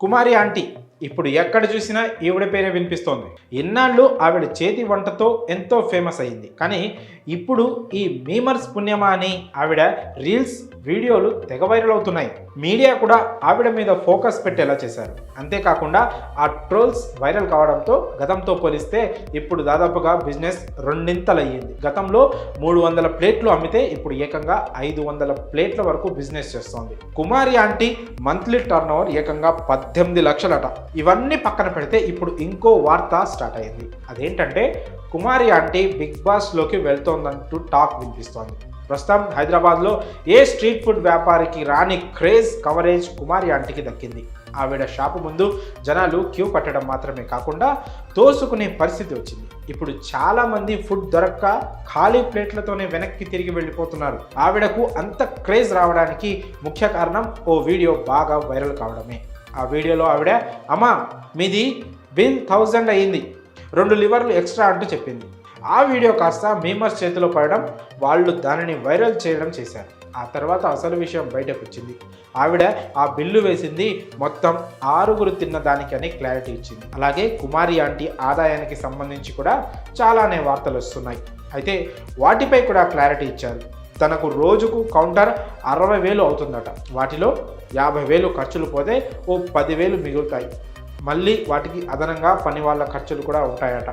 కుమారి aunty ఇప్పుడు ఎక్కడ చూసినా ఈవిడ పేరే వినిపిస్తోంది. ఇన్నాళ్ళు ఆవిడ చేతి వంటతో ఎంతో ఫేమస్ అయింది. కానీ ఇప్పుడు ఈ మీమర్స్ పుణ్యమా అని ఆవిడ రీల్స్ వీడియోలు తెగ వైరల్ అవుతున్నాయి. మీడియా కూడా ఆవిడ మీద ఫోకస్ పెట్టేలా చేశారు. అంతేకాకుండా ఆ ట్రోల్స్ వైరల్ కావడంతో గతంతో పోలిస్తే ఇప్పుడు దాదాపుగా బిజినెస్ రెండింతలయ్యింది. గతంలో 300 ప్లేట్లు అమ్మితే ఇప్పుడు ఏకంగా 500 ప్లేట్ల వరకు బిజినెస్ చేస్తోంది. కుమారి ఆంటీ మంత్లీ టర్న్ ఓవర్ ఏకంగా 18 లక్షలట. ఇవన్నీ పక్కన పెడితే ఇప్పుడు ఇంకో వార్త స్టార్ట్ అయింది. అదేంటంటే కుమారి ఆంటీ బిగ్ బాస్ లోకి వెళ్తోందంటూ టాక్ వినిపిస్తోంది. ప్రస్తుతం హైదరాబాద్లో ఏ స్ట్రీట్ ఫుడ్ వ్యాపారికి రాని క్రేజ్ కవరేజ్ కుమారి ఆంటీకి దక్కింది. ఆవిడ షాపు ముందు జనాలు క్యూ కట్టడం మాత్రమే కాకుండా తోసుకునే పరిస్థితి వచ్చింది. ఇప్పుడు చాలా మంది ఫుడ్ దొరక్క ఖాళీ ప్లేట్లతోనే వెనక్కి తిరిగి వెళ్ళిపోతున్నారు. ఆవిడకు అంత క్రేజ్ రావడానికి ముఖ్య కారణం ఓ వీడియో బాగా వైరల్ కావడమే. ఆ వీడియోలో ఆవిడ అమ్మా మీది బిల్ 1000 అయ్యింది, 2 లివర్లు ఎక్స్ట్రా అంటూ చెప్పింది. ఆ వీడియో కాస్త మీమర్స్ చేతిలో పడడం, వాళ్ళు దానిని వైరల్ చేయడం చేశారు. ఆ తర్వాత అసలు విషయం బయటకు వచ్చింది. ఆవిడ ఆ బిల్లు వేసింది మొత్తం 6 తిన్న దానికని క్లారిటీ ఇచ్చింది. అలాగే కుమారి ఆంటీ ఆదాయానికి సంబంధించి కూడా చాలానే వార్తలు వస్తున్నాయి. అయితే వాటిపై కూడా క్లారిటీ ఇచ్చారు. తనకు రోజుకు కౌంటర్ 60,000 అవుతుందట. వాటిలో 50,000 ఖర్చులు పోతే ఓ 10,000 మిగులుతాయి. మళ్ళీ వాటికి అదనంగా పని వాళ్ళ ఖర్చులు కూడా ఉంటాయట.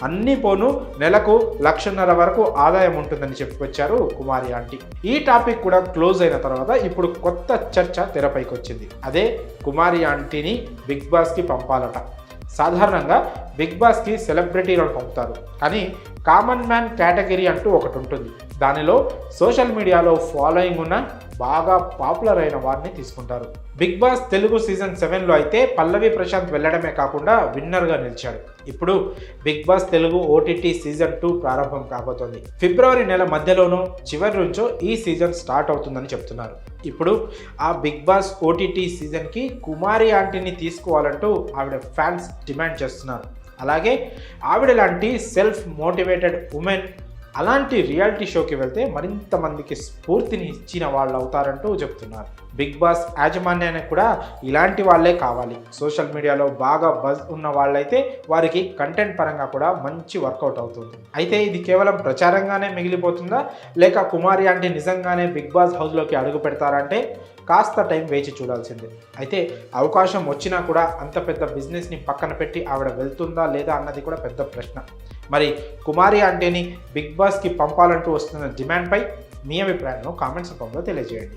అన్నీ పోను నెలకు 1,50,000 వరకు ఆదాయం ఉంటుందని చెప్పుకొచ్చారు కుమారి ఆంటీ. ఈ టాపిక్ కూడా క్లోజ్ అయిన తర్వాత ఇప్పుడు కొత్త చర్చ తెరపైకి వచ్చింది. అదే కుమారి ఆంటీని బిగ్ బాస్కి పంపాలట. సాధారణంగా బిగ్ బాస్కి సెలబ్రిటీలను పంపుతారు, కానీ కామన్ మ్యాన్ కేటగిరీ అంటూ ఒకటి ఉంటుంది. దానిలో సోషల్ మీడియాలో ఫాలోయింగ్ ఉన్న బాగా పాపులర్ అయిన వారిని తీసుకుంటారు. బిగ్ బాస్ తెలుగు సీజన్ 7లో అయితే పల్లవి ప్రశాంత్ వెళ్ళడమే కాకుండా విన్నర్గా నిలిచాడు. ఇప్పుడు Bigg Boss Telugu OTT season 2 ప్రారంభం కాబోతోంది. ఫిబ్రవరి నెల మధ్యలోనూ చివరి నుంచో ఈ సీజన్ స్టార్ట్ అవుతుందని చెప్తున్నారు. ఇప్పుడు ఆ బిగ్ బాస్ ఓటీటీ సీజన్కి కుమారి ఆంటీని తీసుకోవాలంటూ ఆవిడ ఫ్యాన్స్ డిమాండ్ చేస్తున్నారు. అలాగే ఆవిడ లాంటి సెల్ఫ్ మోటివేటెడ్ ఉమెన్ అలాంటి రియాలిటీ షోకి వెళ్తే మరింత మందికి స్ఫూర్తిని ఇచ్చిన వాళ్ళు అవుతారంటూ చెప్తున్నారు. బిగ్ బాస్ యాజమాన్యానికి కూడా ఇలాంటి వాళ్ళే కావాలి. సోషల్ మీడియాలో బాగా బజ్ ఉన్న వాళ్ళైతే వారికి కంటెంట్ పరంగా కూడా మంచి వర్కౌట్ అవుతుంది. అయితే ఇది కేవలం ప్రచారంగానే మిగిలిపోతుందా, లేక కుమారి ఆంటీ నిజంగానే బిగ్ బాస్ హౌస్లోకి అడుగు పెడతారంటే కాస్త టైం వేచి చూడాల్సిందే. అయితే అవకాశం వచ్చినా కూడా అంత పెద్ద బిజినెస్ని పక్కన పెట్టి ఆవిడ వెళ్తుందా లేదా అన్నది కూడా పెద్ద ప్రశ్న. మరి కుమారి ఆంటీని బిగ్ బాస్కి పంపాలంటూ వస్తున్న డిమాండ్పై మీ అభిప్రాయాలను కామెంట్స్ రూపంలో తెలియజేయండి.